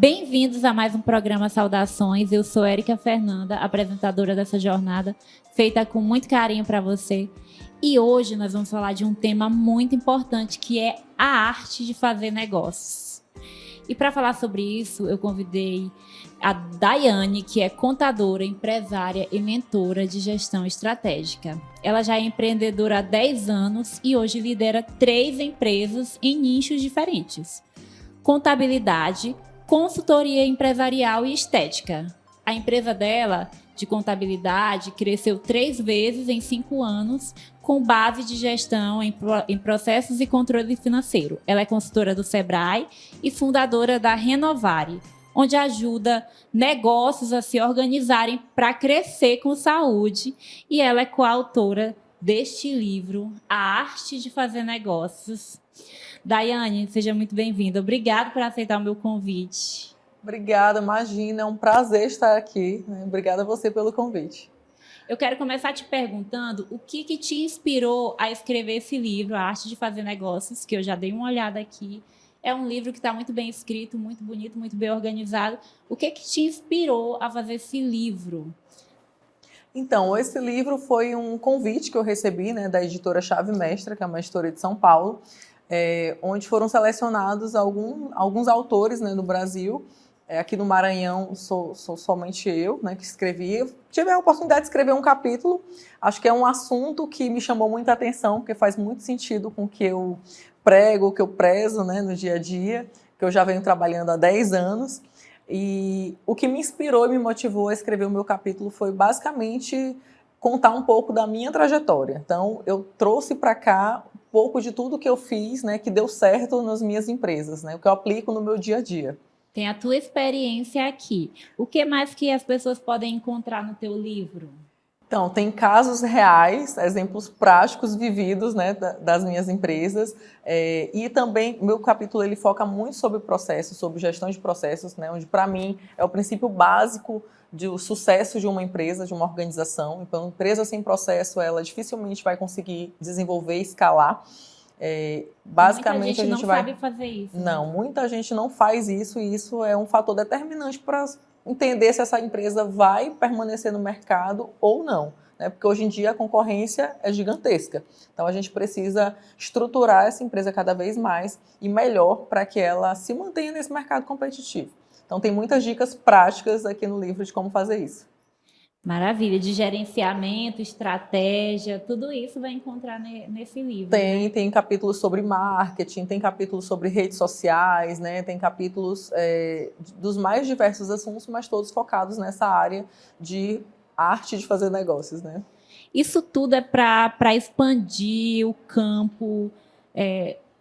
Bem-vindos a mais um programa Saudações. Eu sou Érica Fernanda, apresentadora dessa jornada, feita com muito carinho para você. E hoje nós vamos falar de um tema muito importante, que é a arte de fazer negócios. E para falar sobre isso, eu convidei a Daiane, que é contadora, empresária e mentora de gestão estratégica. Ela já é empreendedora há 10 anos e hoje lidera 3 empresas em nichos diferentes: contabilidade, consultoria empresarial e estética. A empresa dela, de contabilidade, cresceu 3 vezes em 5 anos, com base de gestão em processos e controle financeiro. Ela é consultora do Sebrae e fundadora da Renovare, onde ajuda negócios a se organizarem para crescer com saúde. E ela é coautora deste livro, A Arte de Fazer Negócios. Daiane, seja muito bem-vinda. Obrigada por aceitar o meu convite. Obrigada, imagina, é um prazer estar aqui. Obrigada a você pelo convite. Eu quero começar te perguntando o que te inspirou a escrever esse livro, A Arte de Fazer Negócios, que eu já dei uma olhada aqui. É um livro que está muito bem escrito, muito bonito, muito bem organizado. O que te inspirou a fazer esse livro? Então, esse livro foi um convite que eu recebi, da editora Chave Mestra, que é uma editora de São Paulo, onde foram selecionados alguns autores do Brasil. Aqui no Maranhão sou somente eu que escrevi. Eu tive a oportunidade de escrever um capítulo. Acho que é um assunto que me chamou muita atenção, porque faz muito sentido com o que eu prego, o que eu prezo no dia a dia, que eu já venho trabalhando há 10 anos. E o que me inspirou e me motivou a escrever o meu capítulo foi basicamente contar um pouco da minha trajetória. Então, eu trouxe para cá um pouco de tudo que eu fiz, que deu certo nas minhas empresas, o que eu aplico no meu dia a dia. Tem a tua experiência aqui. O que mais que as pessoas podem encontrar no teu livro? Então, tem casos reais, exemplos práticos vividos das minhas empresas. E também, meu capítulo ele foca muito sobre processos, sobre gestão de processos, onde, para mim, é o princípio básico do sucesso de uma empresa, de uma organização. Então, empresa sem processo, ela dificilmente vai conseguir desenvolver e escalar. Basicamente, muita gente não sabe fazer isso. Não, muita gente não faz isso, e isso é um fator determinante para entender se essa empresa vai permanecer no mercado ou não, porque hoje em dia a concorrência é gigantesca. Então a gente precisa estruturar essa empresa cada vez mais e melhor para que ela se mantenha nesse mercado competitivo. Então tem muitas dicas práticas aqui no livro de como fazer isso. Maravilha, de gerenciamento, estratégia, tudo isso vai encontrar nesse livro. Tem capítulos sobre marketing, tem capítulos sobre redes sociais, tem capítulos dos mais diversos assuntos, mas todos focados nessa área de arte de fazer negócios, Isso tudo é para expandir o campo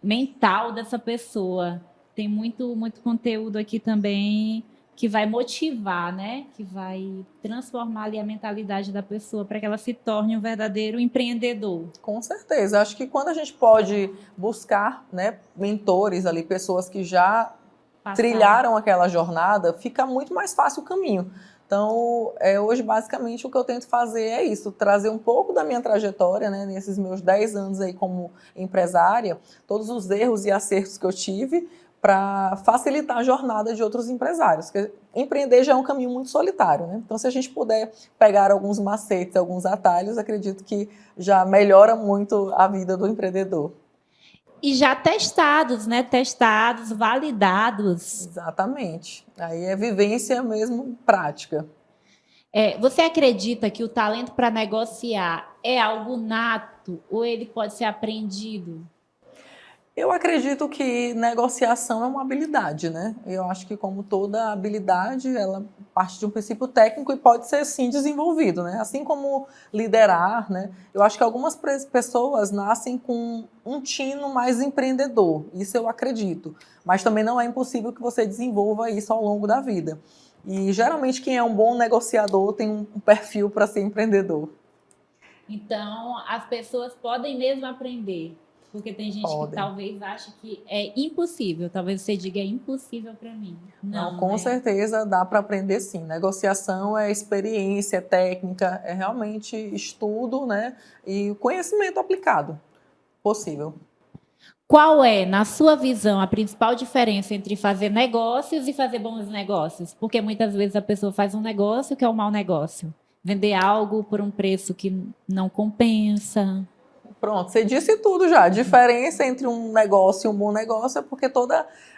mental dessa pessoa. Tem muito conteúdo aqui também que vai motivar, que vai transformar ali a mentalidade da pessoa para que ela se torne um verdadeiro empreendedor. Com certeza. Acho que quando a gente pode buscar mentores ali, pessoas que já trilharam aquela jornada, fica muito mais fácil o caminho. Então, hoje, basicamente, o que eu tento fazer é isso, trazer um pouco da minha trajetória, nesses meus 10 anos aí como empresária, todos os erros e acertos que eu tive, para facilitar a jornada de outros empresários. Porque empreender já é um caminho muito solitário, Então, se a gente puder pegar alguns macetes, alguns atalhos, acredito que já melhora muito a vida do empreendedor. E já testados, Testados, validados. Exatamente. Aí é vivência mesmo prática. Você acredita que o talento para negociar é algo nato ou ele pode ser aprendido? Eu acredito que negociação é uma habilidade, Eu acho que, como toda habilidade, ela parte de um princípio técnico e pode ser, sim, desenvolvido, Assim como liderar, Eu acho que algumas pessoas nascem com um tino mais empreendedor, isso eu acredito. Mas também não é impossível que você desenvolva isso ao longo da vida. E, geralmente, quem é um bom negociador tem um perfil para ser empreendedor. Então, as pessoas podem mesmo aprender. Porque tem gente que talvez ache que é impossível. Talvez você diga, é impossível para mim. Não, com certeza dá para aprender, sim. Negociação é experiência, é técnica, é realmente estudo, E conhecimento aplicado. Possível. Qual é, na sua visão, a principal diferença entre fazer negócios e fazer bons negócios? Porque muitas vezes a pessoa faz um negócio que é um mau negócio. Vender algo por um preço que não compensa. Pronto, você disse tudo já. A diferença entre um negócio e um bom negócio é porque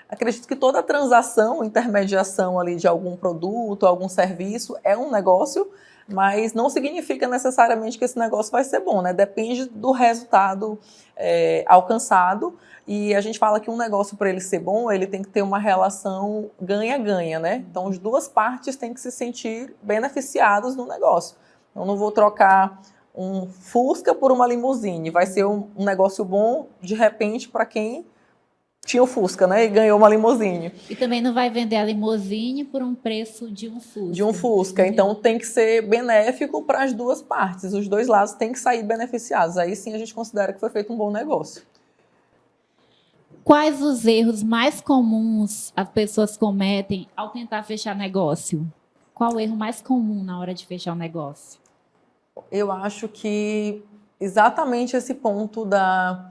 acredito que toda transação, intermediação ali de algum produto, algum serviço é um negócio, mas não significa necessariamente que esse negócio vai ser bom, né? Depende do resultado alcançado. E a gente fala que um negócio, para ele ser bom, ele tem que ter uma relação ganha-ganha, né? Então, as duas partes têm que se sentir beneficiadas no negócio. Eu não vou trocar um Fusca por uma limusine. Vai ser um negócio bom, de repente, para quem tinha o Fusca, né? E ganhou uma limusine. E também não vai vender a limusine por um preço de um Fusca. De um Fusca. Então, tem que ser benéfico para as duas partes. Os dois lados têm que sair beneficiados. Aí sim a gente considera que foi feito um bom negócio. Quais os erros mais comuns as pessoas cometem ao tentar fechar negócio? Qual o erro mais comum na hora de fechar o negócio? Eu acho que exatamente esse ponto da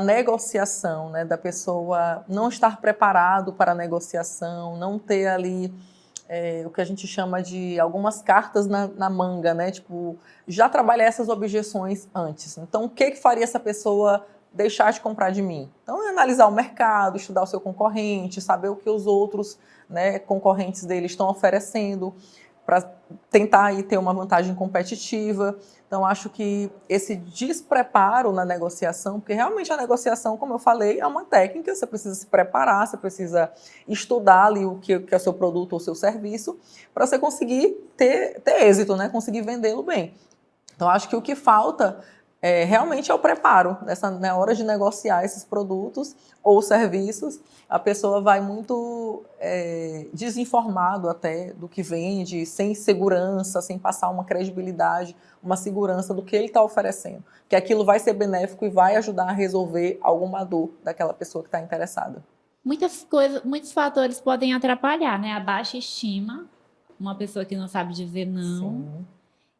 negociação, né? Da pessoa não estar preparado para a negociação, não ter ali o que a gente chama de algumas cartas na manga, né? Tipo, já trabalhar essas objeções antes. Então, o que faria essa pessoa deixar de comprar de mim? Então, é analisar o mercado, estudar o seu concorrente, saber o que os outros, né, concorrentes dele estão oferecendo, para tentar aí ter uma vantagem competitiva. Então, acho que esse despreparo na negociação, porque realmente a negociação, como eu falei, é uma técnica, você precisa se preparar, você precisa estudar ali o que é o seu produto ou o seu serviço, para você conseguir ter êxito, né? Conseguir vendê-lo bem. Então, acho que o que falta realmente é o preparo. Na hora de negociar esses produtos ou serviços, a pessoa vai muito desinformado até do que vende, sem segurança, sem passar uma credibilidade, uma segurança do que ele está oferecendo. Que aquilo vai ser benéfico e vai ajudar a resolver alguma dor daquela pessoa que está interessada. Muitos fatores podem atrapalhar, né? A baixa estima, uma pessoa que não sabe dizer não. Sim.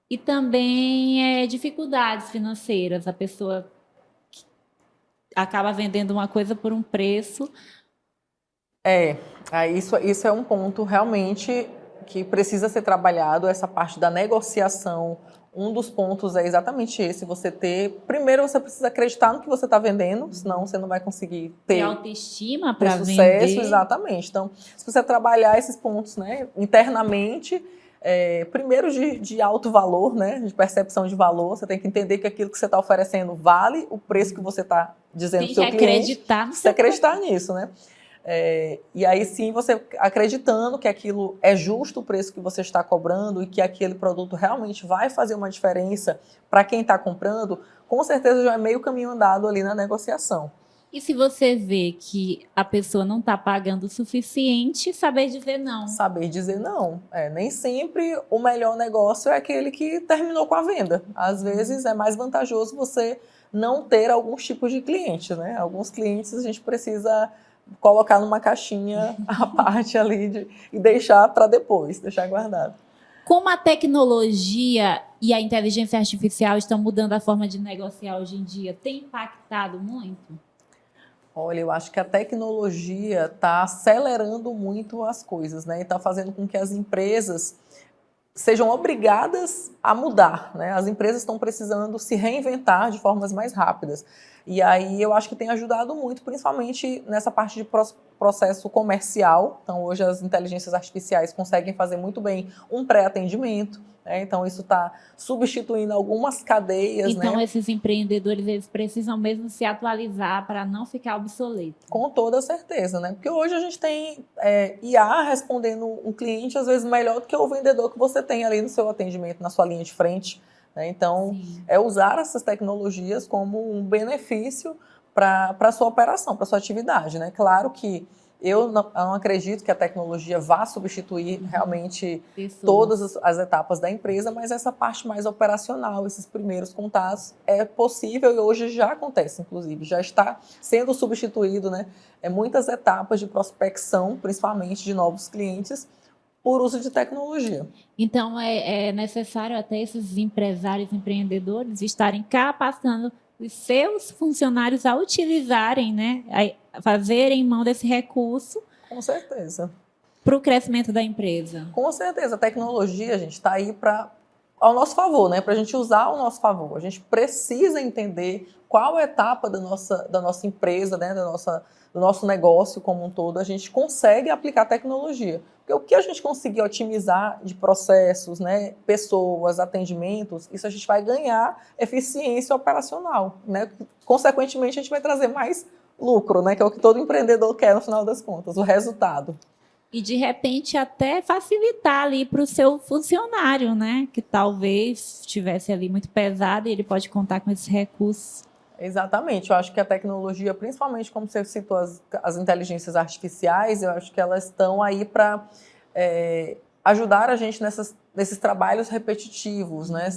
E também dificuldades financeiras. A pessoa acaba vendendo uma coisa por um preço. Isso é um ponto realmente que precisa ser trabalhado, essa parte da negociação. Um dos pontos é exatamente esse, primeiro você precisa acreditar no que você está vendendo, senão você não vai conseguir ter autoestima para sucesso, vender. Exatamente. Então, se você trabalhar esses pontos, né, internamente, primeiro de alto valor, né, de percepção de valor, você tem que entender que aquilo que você está oferecendo vale o preço que você está dizendo para o seu cliente. Precisa acreditar nisso, né? E aí sim, você acreditando que aquilo é justo o preço que você está cobrando e que aquele produto realmente vai fazer uma diferença para quem está comprando, com certeza já é meio caminho andado ali na negociação. E se você vê que a pessoa não está pagando o suficiente, saber dizer não. Saber dizer não. Nem sempre o melhor negócio é aquele que terminou com a venda. Às vezes é mais vantajoso você não ter alguns tipos de clientes, né? Alguns clientes a gente precisa colocar numa caixinha a parte ali e deixar para depois, deixar guardado. Como a tecnologia e a inteligência artificial estão mudando a forma de negociar hoje em dia, tem impactado muito? Olha, eu acho que a tecnologia está acelerando muito as coisas, né? E está fazendo com que as empresas sejam obrigadas a mudar, né? As empresas estão precisando se reinventar de formas mais rápidas. E aí eu acho que tem ajudado muito, principalmente nessa parte de processo comercial. Então, hoje as inteligências artificiais conseguem fazer muito bem um pré-atendimento, né? Então, isso está substituindo algumas cadeias. Então, né? Esses empreendedores eles precisam mesmo se atualizar para não ficar obsoleto. Com toda certeza, né? Porque hoje a gente tem IA respondendo um cliente, às vezes, melhor do que o vendedor que você tem ali no seu atendimento, na sua linha de frente. Então, sim, usar essas tecnologias como um benefício para a sua operação, para a sua atividade, né? Claro que eu não acredito que a tecnologia vá substituir realmente todas as etapas da empresa, mas essa parte mais operacional, esses primeiros contatos, é possível e hoje já acontece, inclusive, já está sendo substituído, né? Muitas etapas de prospecção, principalmente de novos clientes, por uso de tecnologia. Então, é necessário até esses empresários, empreendedores estarem capacitando os seus funcionários a utilizarem, né, a fazerem mão desse recurso. Com certeza. Para o crescimento da empresa. Com certeza. A tecnologia, gente, está aí ao nosso favor, né? Para a gente usar ao nosso favor. A gente precisa entender qual etapa da nossa empresa, né? Do nosso negócio como um todo, a gente consegue aplicar tecnologia. Porque o que a gente conseguir otimizar de processos, né? Pessoas, atendimentos, isso a gente vai ganhar eficiência operacional, né? Consequentemente, a gente vai trazer mais lucro, né? Que é o que todo empreendedor quer no final das contas, o resultado. E, de repente, até facilitar ali para o seu funcionário, né? Que talvez estivesse ali muito pesado e ele pode contar com esses recursos. Exatamente. Eu acho que a tecnologia, principalmente como você citou as inteligências artificiais, eu acho que elas estão aí para ajudar a gente nesses trabalhos repetitivos, né?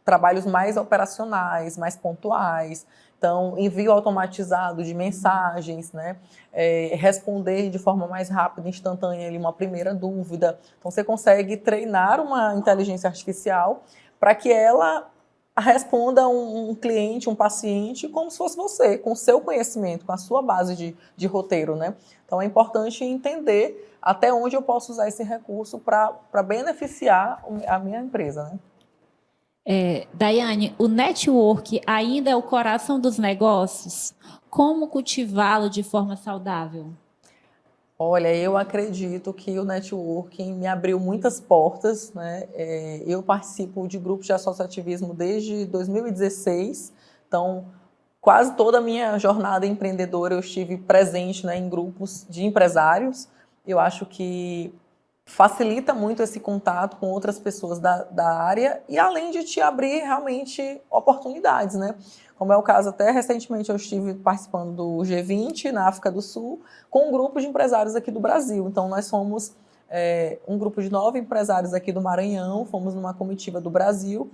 Trabalhos mais operacionais, mais pontuais. Então, envio automatizado de mensagens, né? Responder de forma mais rápida, instantânea, ali, uma primeira dúvida. Então, você consegue treinar uma inteligência artificial para que ela responda um cliente, um paciente, como se fosse você, com o seu conhecimento, com a sua base de roteiro, né? Então, é importante entender até onde eu posso usar esse recurso para beneficiar a minha empresa, né? Daiane, o network ainda é o coração dos negócios? Como cultivá-lo de forma saudável? Olha, eu acredito que o networking me abriu muitas portas, né? Eu participo de grupos de associativismo desde 2016, então quase toda a minha jornada empreendedora eu estive presente, né, em grupos de empresários. Eu acho que facilita muito esse contato com outras pessoas da área e além de te abrir realmente oportunidades, né? Como é o caso, até recentemente eu estive participando do G20 na África do Sul com um grupo de empresários aqui do Brasil. Então nós fomos um grupo de 9 empresários aqui do Maranhão, fomos numa comitiva do Brasil,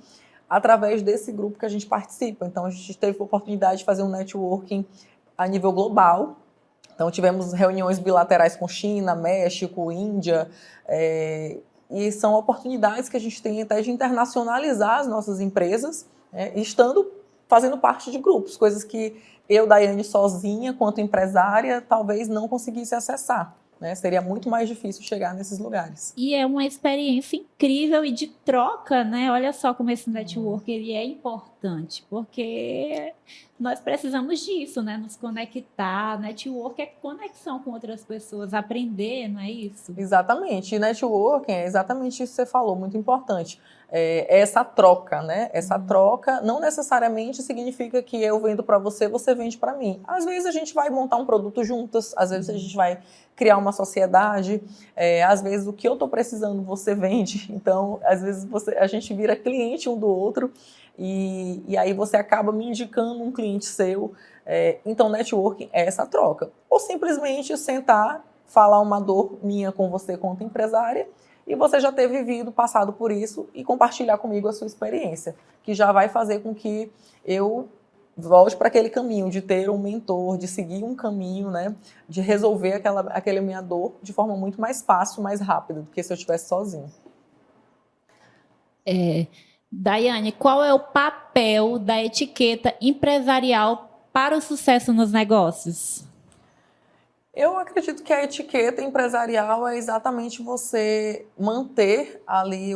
através desse grupo que a gente participa. Então a gente teve a oportunidade de fazer um networking a nível global. Então, tivemos reuniões bilaterais com China, México, Índia, e são oportunidades que a gente tem até de internacionalizar as nossas empresas, fazendo parte de grupos, coisas que eu, Daiane, sozinha, quanto empresária, talvez não conseguisse acessar. Né? Seria muito mais difícil chegar nesses lugares. E é uma experiência incrível e de troca, né? Olha só como esse network ele é importante, porque nós precisamos disso, né? Nos conectar. Network é conexão com outras pessoas, aprender, não é isso? Exatamente. E networking é exatamente isso que você falou, muito importante. É essa troca, né? Essa troca não necessariamente significa que eu vendo para você, você vende para mim. Às vezes a gente vai montar um produto juntas, às vezes a gente vai criar uma sociedade, às vezes o que eu estou precisando você vende, então às vezes a gente vira cliente um do outro e aí você acaba me indicando um cliente seu. Então networking é essa troca. Ou simplesmente sentar, falar uma dor minha com você quanto empresária, e você já ter vivido, passado por isso e compartilhar comigo a sua experiência, que já vai fazer com que eu volte para aquele caminho de ter um mentor, de seguir um caminho, né, de resolver aquela minha dor de forma muito mais fácil, mais rápida do que se eu estivesse sozinho. Daiane, qual é o papel da etiqueta empresarial para o sucesso nos negócios? Eu acredito que a etiqueta empresarial é exatamente você manter ali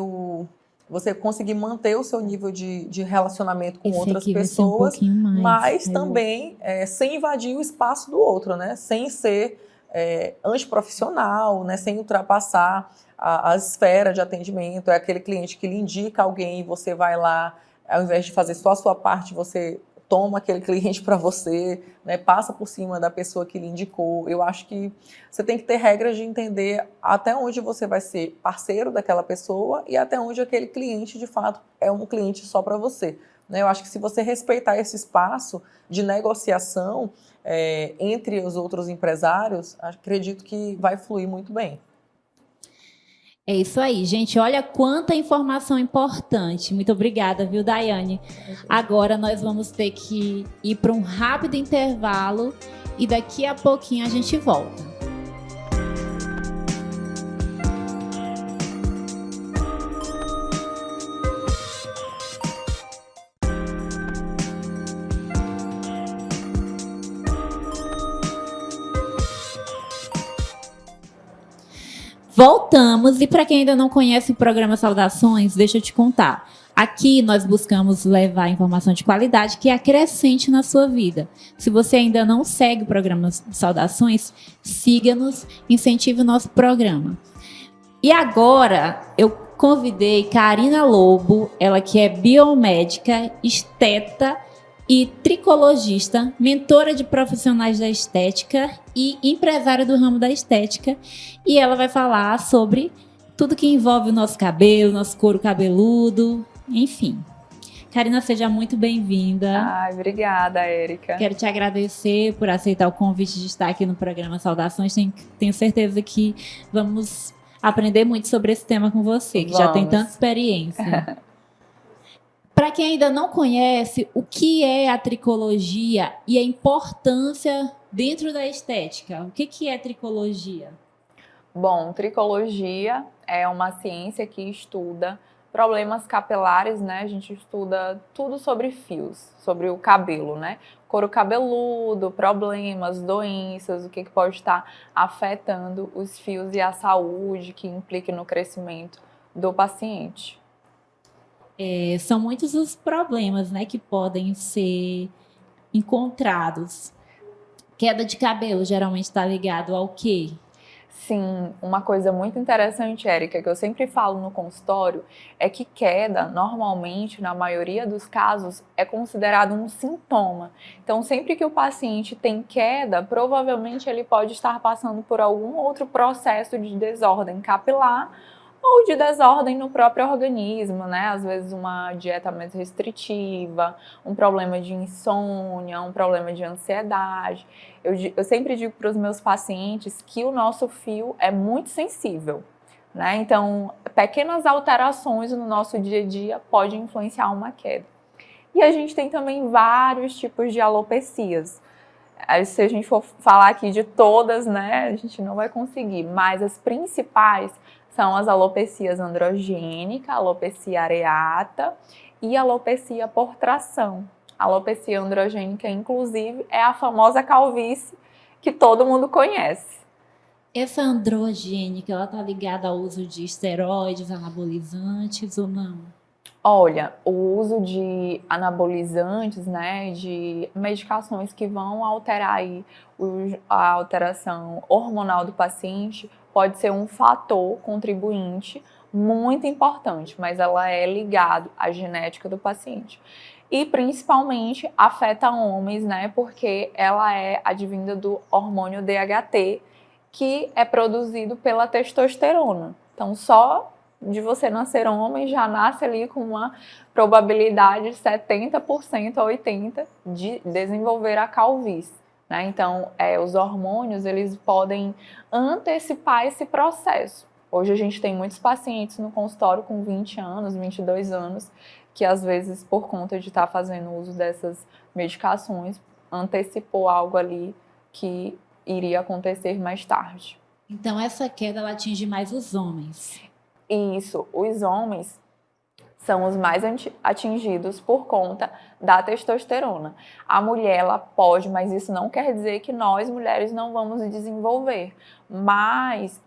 você conseguir manter o seu nível de relacionamento com outras pessoas, mas também sem invadir o espaço do outro, né? Sem ser antiprofissional, né? Sem ultrapassar a esfera de atendimento. É aquele cliente que lhe indica alguém e você vai lá, ao invés de fazer só a sua parte, você toma aquele cliente para você, né, passa por cima da pessoa que lhe indicou. Eu acho que você tem que ter regras de entender até onde você vai ser parceiro daquela pessoa e até onde aquele cliente, de fato, é um cliente só para você. Né? Eu acho que se você respeitar esse espaço de negociação entre os outros empresários, acredito que vai fluir muito bem. É isso aí, gente. Olha quanta informação importante. Muito obrigada, viu, Daiane? Agora nós vamos ter que ir para um rápido intervalo e daqui a pouquinho a gente volta. Voltamos, e para quem ainda não conhece o programa Saudações, deixa eu te contar. Aqui nós buscamos levar informação de qualidade que acrescente na sua vida. Se você ainda não segue o programa Saudações, siga-nos, incentive o nosso programa. E agora eu convidei Karina Lobo, ela que é biomédica, esteta e tricologista, mentora de profissionais da estética e empresária do ramo da estética. E ela vai falar sobre tudo que envolve o nosso cabelo, nosso couro cabeludo, enfim. Karina, seja muito bem-vinda. Ai, obrigada, Érica. Quero te agradecer por aceitar o convite de estar aqui no programa Saudações. Tenho certeza que vamos aprender muito sobre esse tema com você, que já tem tanta experiência. Para quem ainda não conhece, o que é a tricologia e a importância dentro da estética? O que é tricologia? Bom, tricologia é uma ciência que estuda problemas capilares, né? A gente estuda tudo sobre fios, sobre o cabelo, né? Couro cabeludo, problemas, doenças, o que pode estar afetando os fios e a saúde que implica no crescimento do paciente. São muitos os problemas, né, que podem ser encontrados. Queda de cabelo geralmente está ligado ao quê? Sim, uma coisa muito interessante, Érica, que eu sempre falo no consultório, é que queda, normalmente, na maioria dos casos, é considerado um sintoma. Então, sempre que o paciente tem queda, provavelmente ele pode estar passando por algum outro processo de desordem capilar ou de desordem no próprio organismo, né? Às vezes uma dieta mais restritiva, um problema de insônia, um problema de ansiedade. Eu sempre digo para os meus pacientes que o nosso fio é muito sensível, né? Então, pequenas alterações no nosso dia a dia podem influenciar uma queda. E a gente tem também vários tipos de alopecias. Se a gente for falar aqui de todas, né, a gente não vai conseguir, mas as principais são as alopecias androgênica, alopecia areata e alopecia por tração. A alopecia androgênica, inclusive, é a famosa calvície que todo mundo conhece. Essa androgênica, ela está ligada ao uso de esteroides, anabolizantes ou não? Olha, o uso de anabolizantes, né, de medicações que vão alterar aí a alteração hormonal do paciente, pode ser um fator contribuinte muito importante, mas ela é ligado à genética do paciente. E principalmente afeta homens, né, porque ela é advinda do hormônio DHT, que é produzido pela testosterona. Então, só de você nascer homem, já nasce ali com uma probabilidade de 70% a 80% de desenvolver a calvície, né? Então, os hormônios, eles podem antecipar esse processo. Hoje a gente tem muitos pacientes no consultório com 20 anos, 22 anos, que às vezes, por conta de estar fazendo uso dessas medicações, antecipou algo ali que iria acontecer mais tarde. Então, essa queda, ela atinge mais os homens. Isso, os homens são os mais atingidos por conta da testosterona. A mulher, ela pode, mas isso não quer dizer que nós, mulheres, não vamos desenvolver. Mas,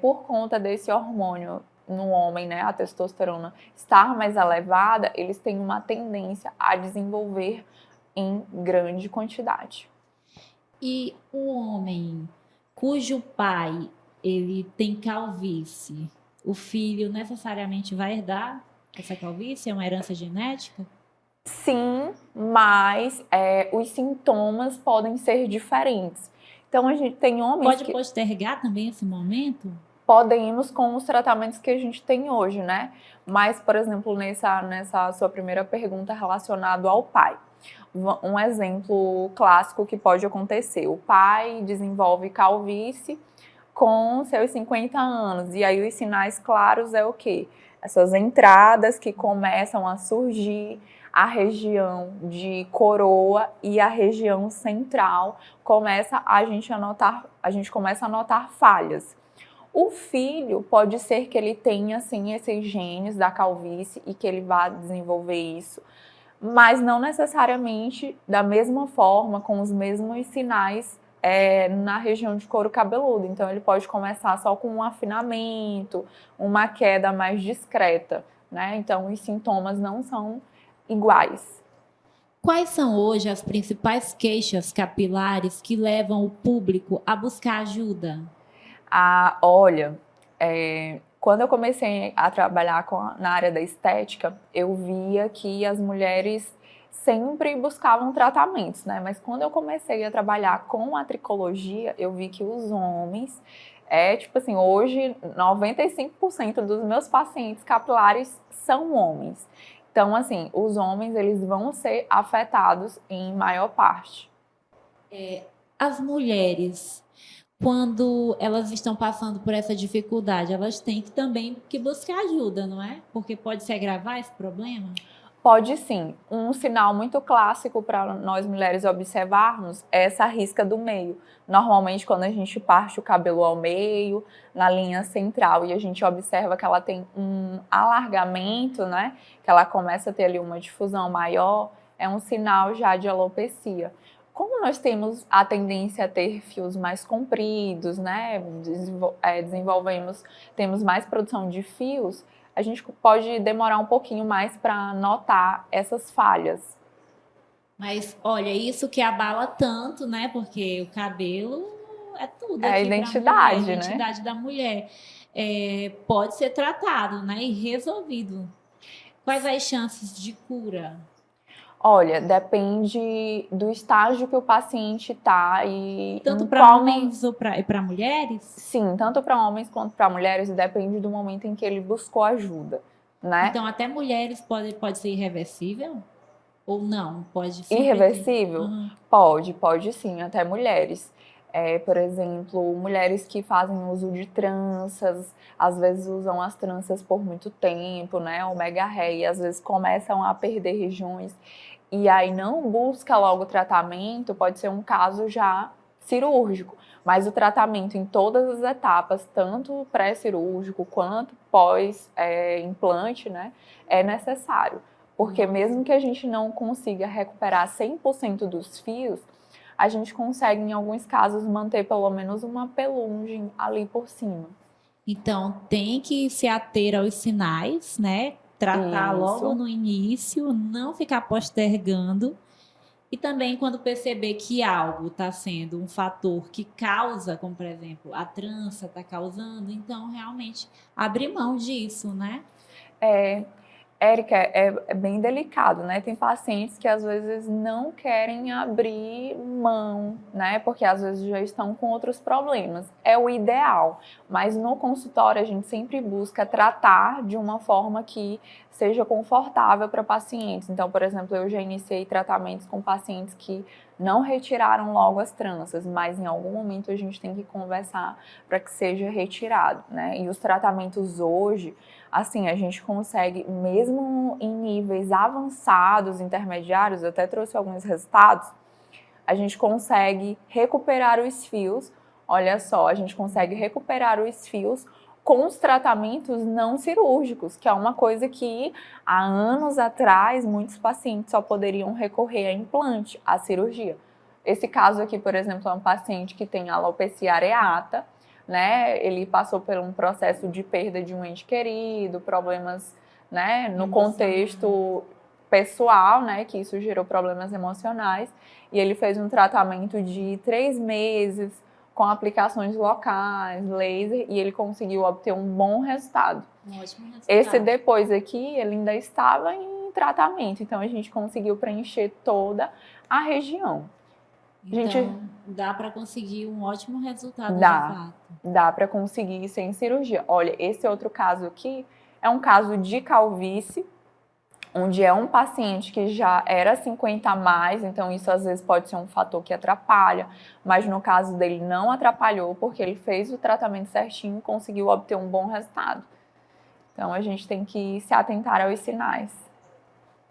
por conta desse hormônio no homem, né, a testosterona estar mais elevada, eles têm uma tendência a desenvolver em grande quantidade. E o homem cujo pai, ele tem calvície, o filho necessariamente vai herdar essa calvície? É uma herança genética? Sim, mas os sintomas podem ser diferentes. Então, a gente tem homens Pode postergar também esse momento? Podemos com os tratamentos que a gente tem hoje, né? Mas, por exemplo, nessa sua primeira pergunta relacionado ao pai. Um exemplo clássico que pode acontecer. O pai desenvolve calvície com seus 50 anos. E aí os sinais claros é o quê? Essas entradas que começam a surgir, a região de coroa e a região central a gente começa a notar falhas. O filho pode ser que ele tenha assim esses genes da calvície e que ele vá desenvolver isso, mas não necessariamente da mesma forma, com os mesmos sinais é na região de couro cabeludo. Então, ele pode começar só com um afinamento, uma queda mais discreta, né? Então, os sintomas não são iguais. Quais são hoje as principais queixas capilares que levam o público a buscar ajuda? Olha, quando eu comecei a trabalhar na área da estética, eu via que as mulheres sempre buscavam tratamentos, né? Mas quando eu comecei a trabalhar com a tricologia, eu vi que os homens, tipo assim, hoje 95% dos meus pacientes capilares são homens. Então, assim, os homens, eles vão ser afetados em maior parte. As mulheres, quando elas estão passando por essa dificuldade, elas têm que também buscar ajuda, não é? Porque pode se agravar esse problema? Pode sim. Um sinal muito clássico para nós mulheres observarmos é essa risca do meio. Normalmente, quando a gente parte o cabelo ao meio, na linha central, e a gente observa que ela tem um alargamento, né? Que ela começa a ter ali uma difusão maior, é um sinal já de alopecia. Como nós temos a tendência a ter fios mais compridos, né? Temos mais produção de fios, a gente pode demorar um pouquinho mais para notar essas falhas. Mas, olha, isso que abala tanto, né? Porque o cabelo é tudo. É a aqui identidade, mulher, né? A identidade da mulher. Pode ser tratado, né? E resolvido. Quais as chances de cura? Olha, depende do estágio que o paciente está e tanto para homens ou para mulheres? Sim, tanto para homens quanto para mulheres, depende do momento em que ele buscou ajuda, né? Então, até mulheres pode ser irreversível? Ou não? Pode ser irreversível? Pode sim, até mulheres. Por exemplo, mulheres que fazem uso de tranças, às vezes usam as tranças por muito tempo, né? Omega hair, e às vezes começam a perder regiões e aí não busca logo tratamento, pode ser um caso já cirúrgico. Mas o tratamento em todas as etapas, tanto pré-cirúrgico quanto pós-implante, né, é necessário. Porque mesmo que a gente não consiga recuperar 100% dos fios, a gente consegue, em alguns casos, manter pelo menos uma pelugem ali por cima. Então, tem que se ater aos sinais, né? Tratar logo no início, não ficar postergando. E também quando perceber que algo está sendo um fator que causa, como por exemplo, a trança está causando, então realmente abrir mão disso, né? Érica, é bem delicado, né? Tem pacientes que às vezes não querem abrir mão, né? Porque às vezes já estão com outros problemas. É o ideal, mas no consultório a gente sempre busca tratar de uma forma que seja confortável para pacientes. Então, por exemplo, eu já iniciei tratamentos com pacientes que não retiraram logo as tranças, mas em algum momento a gente tem que conversar para que seja retirado, né? E os tratamentos hoje, assim, a gente consegue, mesmo em níveis avançados, intermediários, eu até trouxe alguns resultados, a gente consegue recuperar os fios, olha só, a gente consegue recuperar os fios com os tratamentos não cirúrgicos, que é uma coisa que há anos atrás muitos pacientes só poderiam recorrer a implante, a cirurgia. Esse caso aqui, por exemplo, é um paciente que tem alopecia areata, né? Ele passou por um processo de perda de um ente querido, problemas, né, no contexto pessoal, né, que isso gerou problemas emocionais, e ele fez um tratamento de 3 meses com aplicações locais, laser, e ele conseguiu obter um bom resultado. Um ótimo resultado. Esse depois aqui, ele ainda estava em tratamento, então a gente conseguiu preencher toda a região. Então, dá para conseguir um ótimo resultado de fato. Dá para conseguir sem cirurgia. Olha, esse outro caso aqui é um caso de calvície, onde é um paciente que já era 50 a mais, então isso às vezes pode ser um fator que atrapalha, mas no caso dele não atrapalhou, porque ele fez o tratamento certinho e conseguiu obter um bom resultado. Então a gente tem que se atentar aos sinais.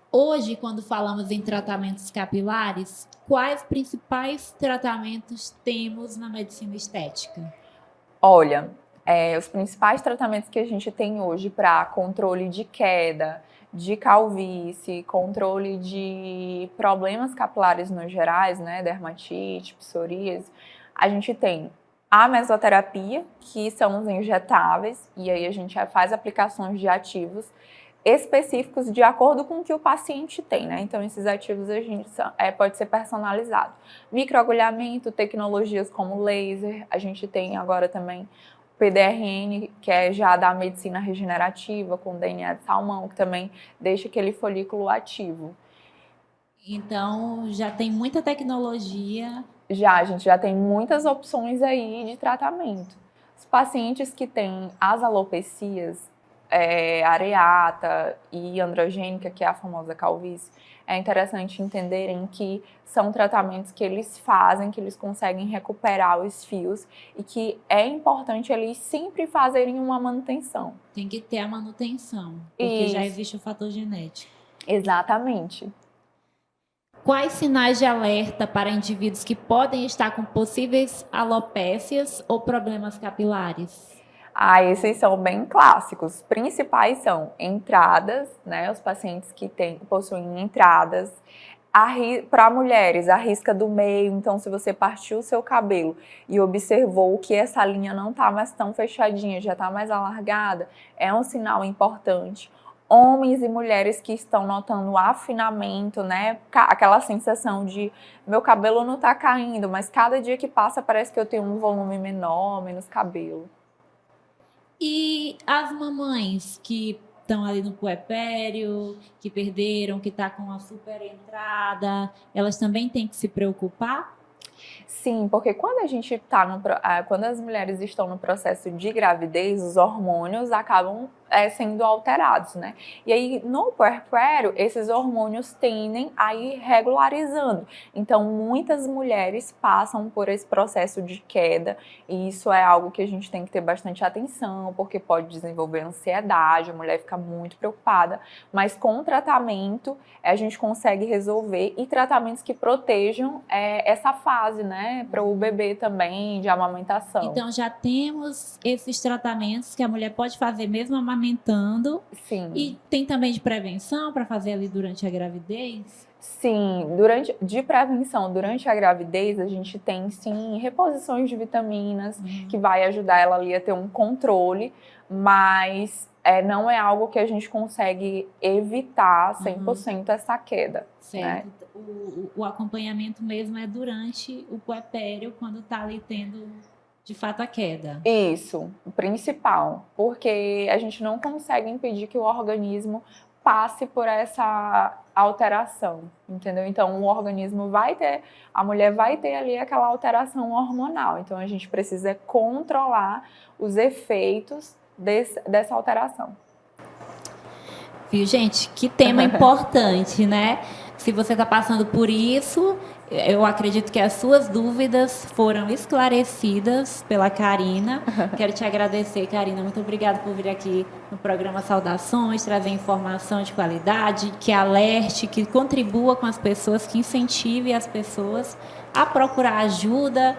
Hoje, quando falamos em tratamentos capilares, quais principais tratamentos temos na medicina estética? Olha, os principais tratamentos que a gente tem hoje para controle de queda, de calvície, controle de problemas capilares no gerais, né, dermatite, psoríase, A gente tem a mesoterapia, que são os injetáveis, e aí a gente faz aplicações de ativos específicos de acordo com o que o paciente tem, né? Então, esses ativos a gente pode ser personalizado. Microagulhamento, tecnologias como laser, a gente tem agora também o PDRN, que é já da medicina regenerativa, com DNA de salmão, que também deixa aquele folículo ativo. Então, já tem muita tecnologia. A gente já tem muitas opções aí de tratamento. Os pacientes que têm as alopecias, areata e androgênica, que é a famosa calvície, é interessante entenderem que são tratamentos que eles fazem, que eles conseguem recuperar os fios e que é importante eles sempre fazerem uma manutenção. Tem que ter a manutenção, porque já existe o fator genético. Exatamente. Quais sinais de alerta para indivíduos que podem estar com possíveis alopécias ou problemas capilares? Esses são bem clássicos. Os principais são entradas, né? Os pacientes que possuem entradas. Para mulheres, a risca do meio. Então, se você partiu o seu cabelo e observou que essa linha não está mais tão fechadinha, já está mais alargada, é um sinal importante. Homens e mulheres que estão notando o afinamento, né? Aquela sensação de meu cabelo não está caindo, mas cada dia que passa parece que eu tenho um volume menor, menos cabelo. E as mamães que estão ali no puerpério, que perderam, que está com uma super entrada, elas também têm que se preocupar? Sim, porque quando quando as mulheres estão no processo de gravidez, os hormônios acabam sendo alterados, né? E aí, no puerpério, esses hormônios tendem a ir regularizando. Então, muitas mulheres passam por esse processo de queda, e isso é algo que a gente tem que ter bastante atenção, porque pode desenvolver ansiedade, a mulher fica muito preocupada, mas com o tratamento, a gente consegue resolver, e tratamentos que protejam essa fase, né? Para o bebê também, de amamentação. Então, já temos esses tratamentos que a mulher pode fazer mesmo amamentando. Sim. E tem também de prevenção para fazer ali durante a gravidez? Sim, de prevenção durante a gravidez, a gente tem sim reposições de vitaminas, que vai ajudar ela ali a ter um controle, mas não é algo que a gente consegue evitar 100% essa queda. Certo. Né? O acompanhamento mesmo é durante o puerpério, quando está ali tendo de fato a queda. Isso, o principal, porque a gente não consegue impedir que o organismo passe por essa alteração, entendeu? Então, o organismo a mulher vai ter ali aquela alteração hormonal, então a gente precisa controlar os efeitos dessa alteração. Viu, gente? Que tema importante, né? Se você está passando por isso, eu acredito que as suas dúvidas foram esclarecidas pela Karina. Quero te agradecer, Karina. Muito obrigada por vir aqui no programa Saudações, trazer informação de qualidade, que alerte, que contribua com as pessoas, que incentive as pessoas a procurar ajuda.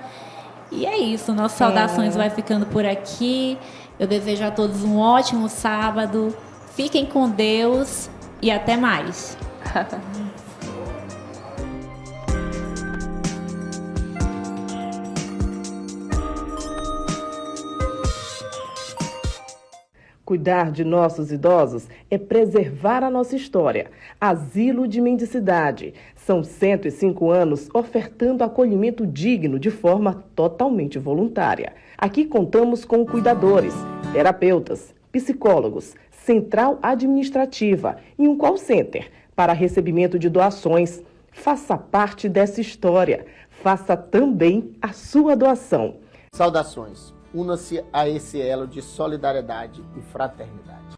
E é isso, nosso Saudações vai ficando por aqui. Eu desejo a todos um ótimo sábado. Fiquem com Deus e até mais. Cuidar de nossos idosos é preservar a nossa história. Asilo de Mendicidade. São 105 anos ofertando acolhimento digno de forma totalmente voluntária. Aqui contamos com cuidadores, terapeutas, psicólogos, central administrativa e um call center para recebimento de doações. Faça parte dessa história. Faça também a sua doação. Saudações. Una-se a esse elo de solidariedade e fraternidade.